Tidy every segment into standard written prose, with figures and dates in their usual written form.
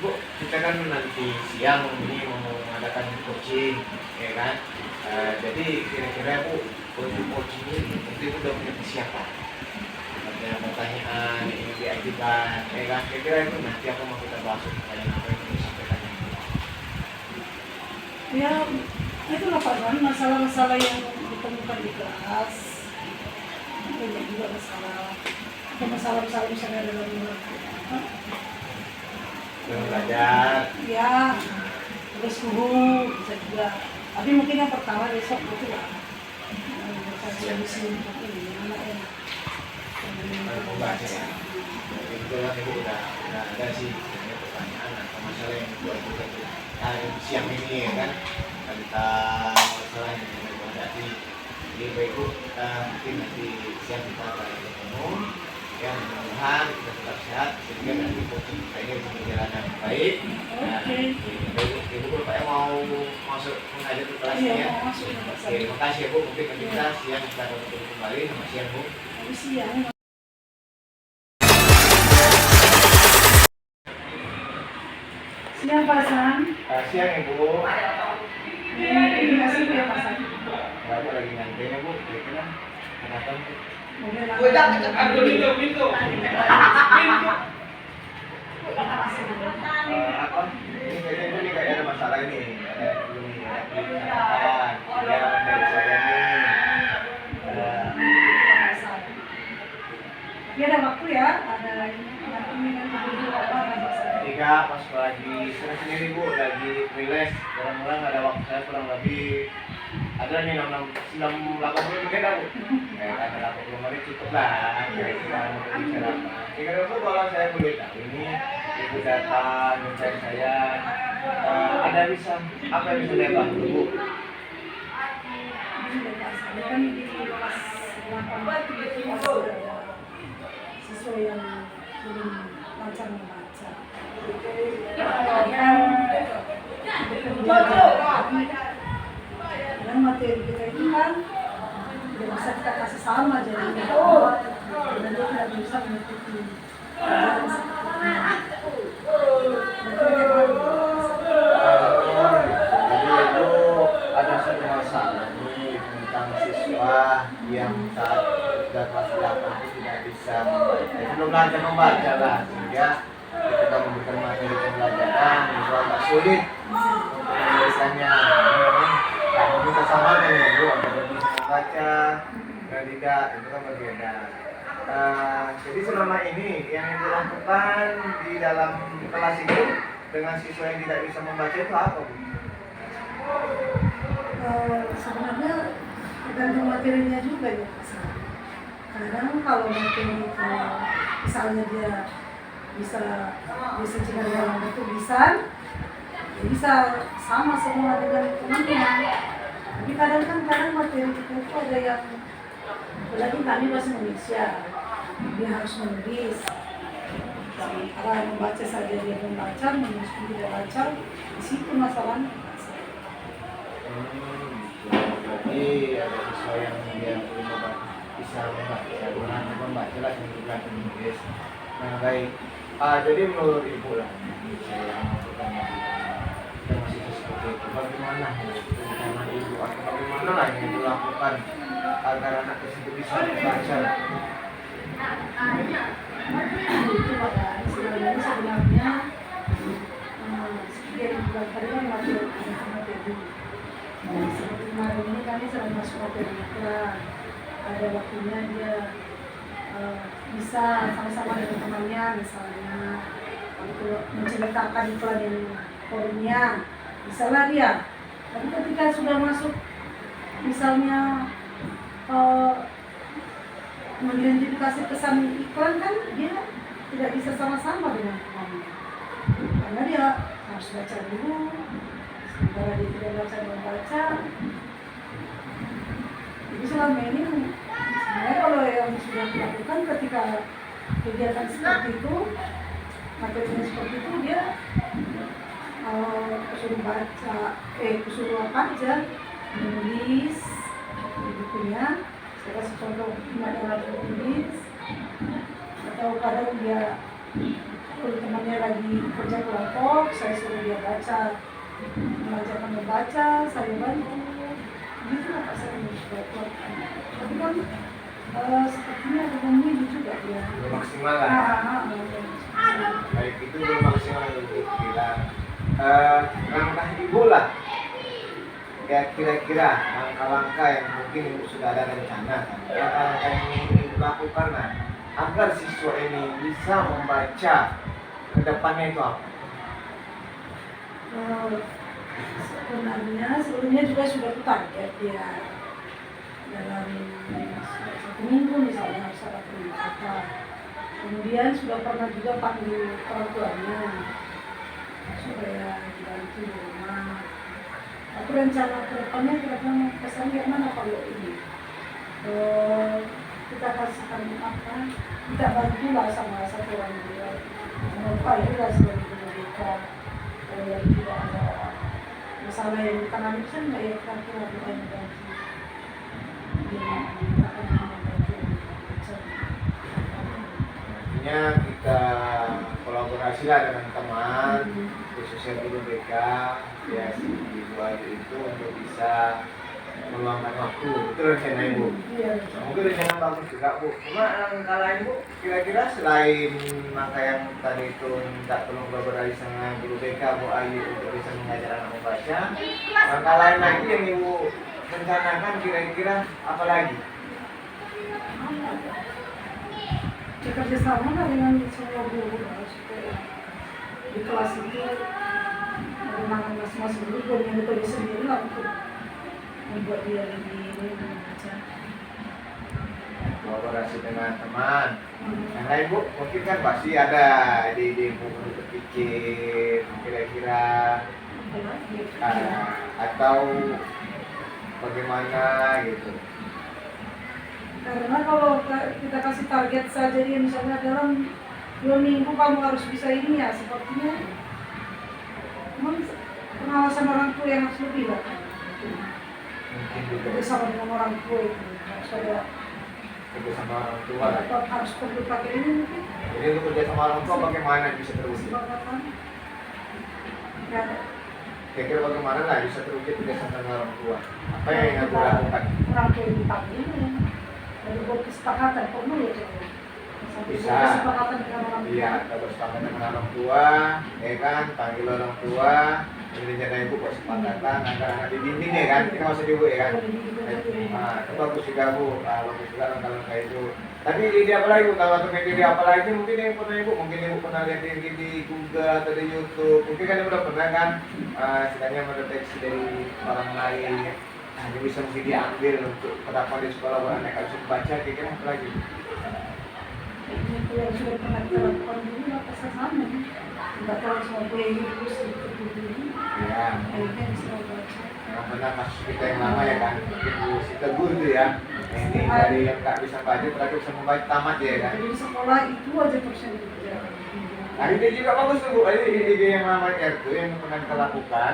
Bu, kita kan nanti siang ini mau mengadakan coaching, ya kan? Jadi kira-kira Bu, untuk coaching ini itu udah punya persiapan. Ada pertanyaan yang ingin diajukan, ya kan? Kira-kira itu nanti aku mau kita bahas pertanyaan apa yang mau disampaikan. Ya, itulah Pak Wan, masalah-masalah yang ditemukan di kelas. Banyak juga masalah-masalah misalnya dalam Belajar. ya, terus suhu bisa juga. Tapi mungkin yang pertama besok itu lah. Saya di sini ini mana enak. Membaca ya. Kebetulan Ibu udah ada sih sebenarnya pertanyaan atau masalah yang Ibu ajukan siang ini ya kan tentang masalah yang Ibu hadapi. Jadi Bapak Ibu kita mungkin nanti siang kita akan ketemu ya, mudah-mudahan kita tetap sehat sehingga nanti coaching kita ini bisa berjalan dengan baik. Ibu Bapak yang mau masuk mengajar ke kelasnya ya. Oke, terima kasih ya Bu, mungkin nanti kita siang kita akan ketemu kembali. Selamat siang Bu. Siang. Siang Pak San. Siang Ibu. Terima kasih ya Pak San. Aku lagi ngantein ya Bu, kira-kira kenapa Bu? Apa? Ini kayaknya Ibu nih kayak ada masalah ini, ada belum ya, ya dari saya nih. Ya ada waktu ya, ada ini kan dulu apa Tiga pas lagi sendiri Bu, lagi relax, kadang-kadang ada waktu saya kurang lebih ada nih 80 menit Bu. Karena 80 menit cukup lah, kira-kira untuk bicara apa. Kira-kira Bu, kalau saya boleh tahu ini Ibu datang mencari saya, ada bisa apa yang bisa saya bantu Bu? kan di kelas 8 itu masih ada siswa yang belum lancar membaca. Dan materi kita itu kan tidak bisa kita kasih sama jadi dan dia tidak bisa mengikuti pelajaran seperti Jadi itu ada satu masalah nih tentang siswa yang saat sudah kelas 8 itu tidak bisa membaca. Belum lancar membaca lah, sehingga ketika memberikan materi pembelajaran itu agak sulit untuk memberikannya. Kalau kita samakan ya Bu, antara bisa membaca dan tidak, itu kan berbeda. Jadi selama ini yang Ibu lakukan di dalam kelas itu dengan siswa yang tidak bisa membaca itu apa Bu? sebenarnya tergantung materinya juga ya Pak. Kadang kalau materi itu misalnya dia bisa cina dalam bentuk tulisan, ya bisa sama semua dengan temannya. Tapi kadang materi kita itu ada yang apalagi kami bahasa Indonesia, dia harus menulis. Kalau membaca saja dia membaca, menulis pun tidak baca, di situ masalahnya. Jadi ada siswa yang dia belum bisa membaca lah dengan menulis. Nah baik, jadi menurut Ibu lah, saya mau bertanya kita masih seperti itu. Bagaimana rencana Ibu atau bagaimana lah yang dilakukan agar anak tersebut bisa membaca? Itu pada istilahnya sebenarnya seperti yang dibilang tadi kan materi. Seperti kemarin ini kami sedang masuk materi ada waktunya dia bisa sama-sama dengan temannya misalnya untuk menceritakan plan forumnya misalnya dia. Tapi ketika sudah masuk misalnya mengidentifikasi pesan iklan kan dia tidak bisa sama-sama dengan temannya karena dia harus baca dulu. Sementara dia tidak baca. Jadi selama ini sebenarnya kalau yang sudah dilakukan ketika kegiatan seperti itu, materinya seperti itu dia suruh baca, suruh apa aja, menulis di bukunya. Saya kasih contoh gimana harus menulis, atau kadang dia kalau temannya lagi kerja kelompok, saya suruh dia baca, mengajarkan membaca, saya bantu. Gitu lah Pak, saya membuat. Tapi kan sepertinya ada memilih juga dia. Belum maksimal lah. Baik, itu belum maksimal untuk bilang langkah ibu lah. Ya kira-kira langkah-langkah yang mungkin ibu sudah ada rencana kan? Langkah-langkah yang ingin ibu lakukan lah, agar siswa ini bisa membaca ke depannya itu apa? Sebenarnya sebelumnya juga sudah target dia dalam 1 minggu misalnya harus ada peningkatan. Kemudian sudah pernah juga panggil orang tuanya supaya dibantu di rumah. Aku rencana ke depannya kira-kira mau pesan gimana kalau ini kita kasihkan apa, kita bantulah sama satu orang dia mengapa juga sebagai mereka yang tidak ada masalah yang ditangani kan nggak ya kira-kira kita yang bantu Artinya kita kolaborasi lah dengan teman, khususnya guru BK, ya si Ibu Ayu itu untuk bisa meluangkan waktu. Itu rencana Ibu. Mungkin rencana bagus juga Bu. Cuma langkah lain Bu, kira-kira selain maka yang tadi itu minta tolong kolaborasi sama guru BK Bu Ayu untuk bisa mengajar anak membaca, langkah lain lagi yang Ibu rencanakan kira-kira apa lagi? Bekerja sama dengan semua guru supaya di kelas itu bagaimana masing-masing guru punya metode sendiri lah untuk membuat dia lebih membaca. Kolaborasi dengan teman. Yang lain Bu, mungkin kan pasti ada ide-ide Bu untuk pikir kira-kira atau bagaimana gitu. Karena kalau kita kasih target saja ya misalnya dalam 2 minggu kamu harus bisa ini ya, sepertinya memang pengawasan orang tua yang harus lebih lah. Mungkin juga Bersama dengan orang tua itu harus ada kerja sama orang tua. atau harus perlu pakai ini mungkin Jadi untuk kerja sama orang tua bagaimana bisa terwujud? kesepakatan. Ya, Kira-kira bagaimana lah bisa terwujud kerja sama dengan orang tua? Apa yang aku lakukan? orang tua yang dipanggil dari buat kesepakatan perlu ya coba. Sampai Bisa. buat kesepakatan dengan orang tua. Iya, kita bersama dengan orang tua, ya kan, panggil orang tua, ini rencana Ibu buat kesepakatan agar anak dibimbing ya kan, kita masih Ibu ya kan. Nah, itu bagus juga Bu, bagus juga langkah-langkah itu. Tapi ide apa lagi Bu, kalau untuk ide apa lagi mungkin yang pernah Ibu, mungkin Ibu pernah lihat di Google atau di YouTube, mungkin kan Ibu udah pernah kan, istilahnya mendeteksi dari orang lain, nah ini bisa mungkin diambil untuk penerapan di sekolah buat anak bisa membaca, kira-kira apa lagi? Itu yang sudah pernah kita lakukan dulu lah sama. Tidak tahu semua gue ini terus dulu. Ya, Akhirnya bisa baca. karena kasus kita yang lama ya kan, Ibu si Teguh itu ya, ini dari yang tak bisa baca, berarti bisa membaca tamat ya kan. Jadi di sekolah itu aja terus yang dikerjakan. Nah ide juga bagus tuh Bu, ide yang lama itu yang pernah kita lakukan.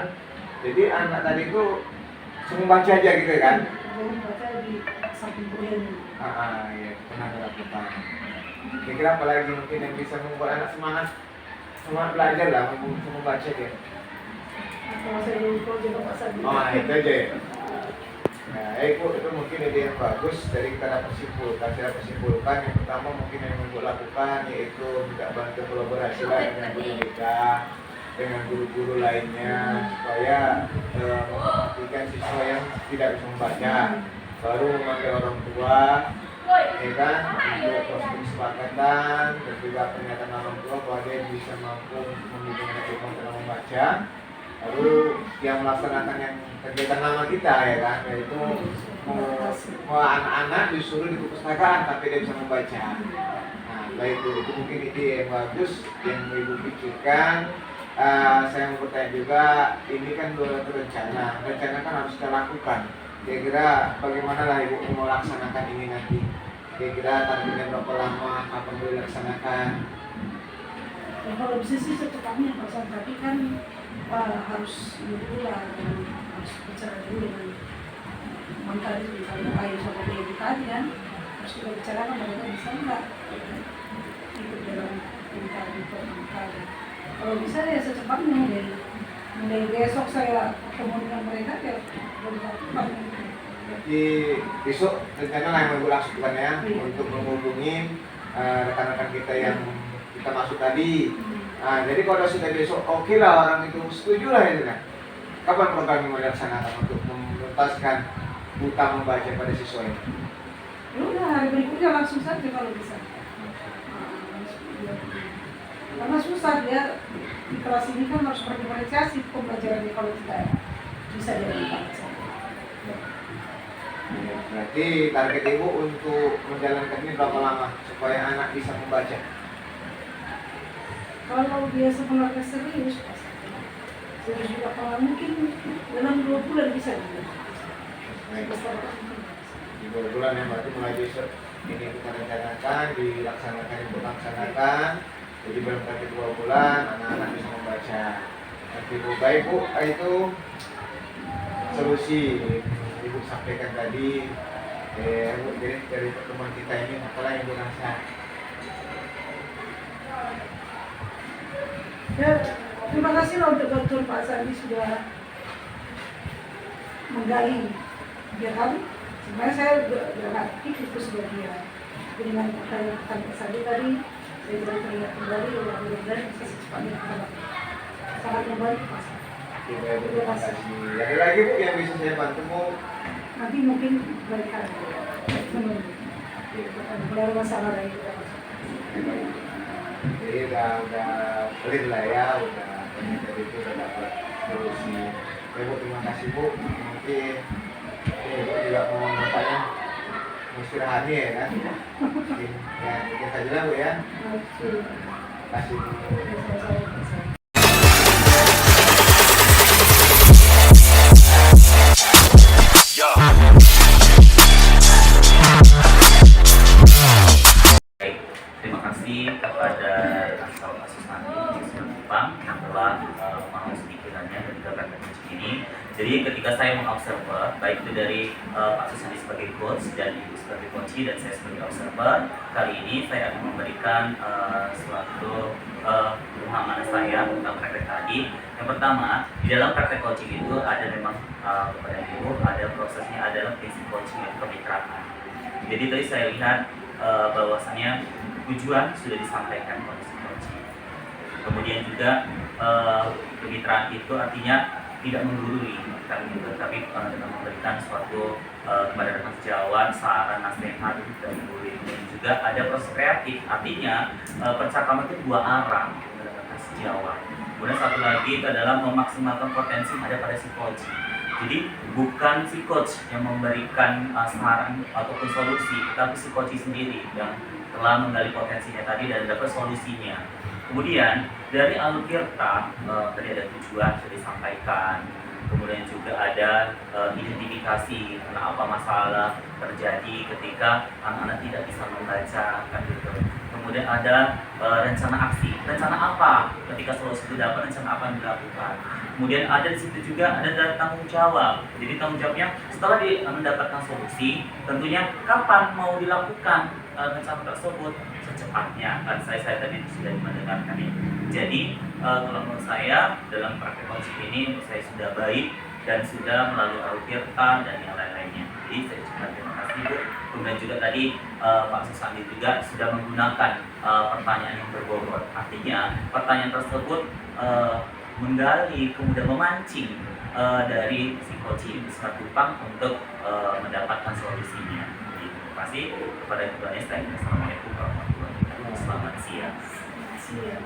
Jadi anak tadi itu semua baca aja gitu ya kan. Jadi baca di samping kuliah ini. Ya pernah kita lakukan. Kira-kira apa lagi mungkin yang bisa membuat anak semangat belajar lah, membaca dia. Kalau saya lupa juga Pak Sadi. Oh itu aja ya. Nah itu mungkin ide yang bagus dari kita dapat simpulkan. Saya simpulkan yang pertama mungkin yang ibu lakukan yaitu minta bantu kolaborasi lah dengan guru BK, dengan guru-guru lainnya supaya memperhatikan siswa yang tidak bisa membaca, baru memanggil orang tua, ya kan, untuk proses kesepakatan dan juga pernyataan orang tua bahwa dia bisa mampu membimbing anak kita dalam membaca. Lalu yang melaksanakan yang kegiatan lama kita ya kan, yaitu mau anak-anak disuruh di perpustakaan tapi dia bisa membaca. Nah baik itu mungkin ide yang bagus yang ibu pikirkan. Saya mau bertanya juga, ini kan dua rencana kan harus kita lakukan. Kira-kira bagaimana lah ibu melaksanakan ini nanti? Kira-kira targetnya berapa lama, kapan boleh dilaksanakan? Ya, kalau bisa sih secepatnya Pak Sadi, tapi kan harus dulu lah, harus bicara dulu dengan mantap itu misalnya ayo sama baby tadi kan, harus kita bicarakan mereka bisa nggak ikut dalam kali per 6 kali. Kalau bisa ya secepatnya mulai besok saya ketemu dengan mereka ya lebih cepat. Jadi besok rencana lah yang minggu langsung kan ya untuk menghubungi rekan-rekan kita yang kita masuk tadi. Nah, jadi kalau sudah besok oke lah orang itu setuju lah itu kan. Kapan program yang dilaksanakan untuk menuntaskan buta membaca pada siswa ini? Ya udah hari berikutnya langsung saja kalau bisa. Karena susah dia di kelas ini kan harus berdifferensiasi pembelajarannya kalau tidak bisa dari baca. Berarti target ibu untuk menjalankan ini berapa lama supaya anak bisa membaca? Kalau dia sebenarnya serius, serius juga kalau mungkin dalam 2 bulan bisa. Baik. Di 2 bulan ya, berarti mulai besok ini kita rencanakan, dilaksanakan. Jadi belum sampai 2 bulan anak-anak bisa membaca. Nanti bu, baik bu, itu solusi ibu sampaikan tadi. Bu, jadi dari pertemuan kita ini apalah yang dirasa? Ya, terima kasih loh untuk Dr. Pak Sandi sudah menggali dia kami. Sebenarnya saya agak itu sudah dia dengan pertanyaan Pak Sandi tadi. Saya jadi teringat kembali, mudah-mudahan bisa secepatnya sangat membantu Pak Sandi. Terima kasih. Ada lagi bu yang bisa saya bantu bu? Nanti mungkin mereka menunggu. Kalau masalah dari kita. Jadi udah clear lah ya, udah dari itu udah dapat solusi. Ya bu, terima kasih bu. Mungkin ibu juga mau bertanya, mau istirahat nih ya kan? Mungkin ya kita saja lah bu ya. Terima kasih bu. Terima kasih kepada Asal Kasus Nanti Jepang yang telah memahami sedikitnya dan juga praktek ini. Jadi ketika saya mengobserver, baik itu dari Pak Susandi sebagai coach dan Ibu sebagai coach dan saya sebagai observer, kali ini saya akan memberikan suatu pemahaman saya tentang praktek tadi. Yang pertama, di dalam praktek coaching itu ada memang kepada Ibu ada prosesnya adalah prinsip coaching yang kemitraan. Jadi tadi saya lihat bahwasannya tujuan sudah disampaikan oleh si coach. Kemudian juga kemitraan itu artinya tidak menggurui, tapi dengan memberikan suatu kepada rekan sejawat saran, nasihat dari guru. Dan juga ada proses kreatif, artinya percakapan itu 2 arah dengan rekan sejawat. Kemudian satu lagi itu adalah memaksimalkan potensi yang ada pada si coach. Jadi bukan si coach yang memberikan saran ataupun solusi, tetapi si coach sendiri yang telah menggali potensinya tadi dan dapat solusinya. Kemudian dari alur tirta tadi ada tujuan sudah disampaikan. Kemudian juga ada identifikasi apa masalah terjadi ketika anak-anak tidak bisa membaca kan gitu. Kemudian ada rencana aksi. Rencana apa ketika solusi itu dapat, rencana apa yang dilakukan. Kemudian ada di situ juga ada tanggung jawab. Jadi tanggung jawabnya setelah mendapatkan solusi, tentunya kapan mau dilakukan rencana tersebut secepatnya. Kan saya tadi sudah mendengarkan ini. Jadi kalau menurut saya dalam praktek coaching ini menurut saya sudah baik dan sudah melalui alur tirta dan yang lain-lainnya. Jadi saya ucapkan terima kasih Bu. Kemudian juga tadi Pak Susandi juga sudah menggunakan pertanyaan yang berbobot. Artinya pertanyaan tersebut menggali kemudian memancing dari si coaching di Sematupang untuk mendapatkan solusinya. Jadi, terima kasih kepada keduanya. Assalamualaikum warahmatullahi wabarakatuh. Selamat siang. Siap.